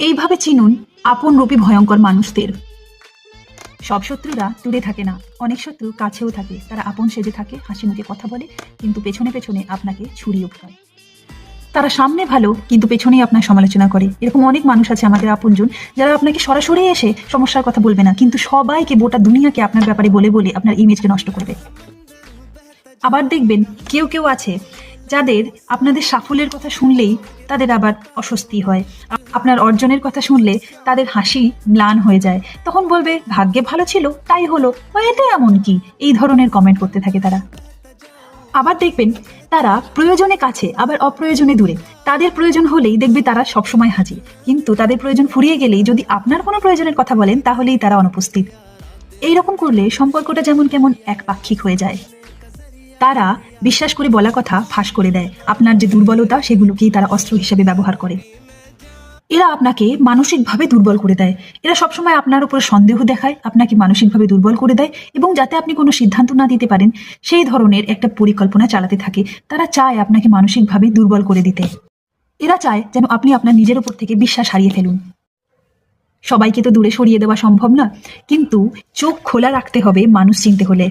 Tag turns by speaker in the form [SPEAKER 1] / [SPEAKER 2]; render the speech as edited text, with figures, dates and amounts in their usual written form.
[SPEAKER 1] এইভাবে চিনুন আপন রূপী ভয়ঙ্কর মানুষদের। সব শত্রুরা দূরে থাকে না, অনেক শত্রু কাছেও থাকে। তারা আপন সেজে থাকে, হাসি মুখে কথা বলে, কিন্তু পেছনে পেছনে আপনাকে ছুরি উঠায়। তারা সামনে ভালো, কিন্তু পেছনেই আপনার সমালোচনা করে। এরকম অনেক মানুষ আছে আমাদের আপনজন, যারা আপনাকে সরাসরি এসে সমস্যার কথা বলবে না, কিন্তু সবাইকে, গোটা দুনিয়াকে আপনার ব্যাপারে বলে বলে আপনার ইমেজকে নষ্ট করবে। আবার দেখবেন কেউ কেউ আছে যাদের আপনাদের সাফল্যের কথা শুনলেই তাদের আবার অস্বস্তি হয়। আপনার অর্জনের কথা শুনলে তাদের হাসি ম্লান হয়ে যায়। তখন বলবে ভাগ্যে ভালো ছিল তাই হলো, বা এতে এমন কি, এই ধরনের কমেন্ট করতে থাকে তারা। আবার দেখবেন তারা প্রয়োজনে কাছে, আবার অপ্রয়োজনে দূরে। তাদের প্রয়োজন হলেই দেখবে তারা সবসময় হাজির, কিন্তু তাদের প্রয়োজন ফুরিয়ে গেলেই যদি আপনার কোনো প্রয়োজনের কথা বলেন তাহলেই তারা অনুপস্থিত। এইরকম করলে সম্পর্কটা যেমন কেমন একপাক্ষিক হয়ে যায়। তারা বিশ্বাস করে বলা কথা ফাঁস করে দেয়। আপনার যে দুর্বলতা সেগুলোকেই তারা অস্ত্র হিসেবে ব্যবহার করে। এরা আপনাকে মানসিকভাবে দুর্বল করে দেয়। এরা সবসময় আপনার উপর সন্দেহ দেখায়, আপনাকে মানসিকভাবে দুর্বল করে দেয়, এবং যাতে আপনি কোনো সিদ্ধান্ত না দিতে পারেন সেই ধরনের একটা পরিকল্পনা চালাতে থাকে। তারা চায় আপনাকে মানসিকভাবে দুর্বল করে দিতে। এরা চায় যেন আপনি আপনার নিজের উপর থেকে বিশ্বাস হারিয়ে ফেলুন। সবাইকে তো দূরে সরিয়ে দেওয়া সম্ভব না, কিন্তু চোখ খোলা রাখতে হবে মানুষ চিনতে হলে।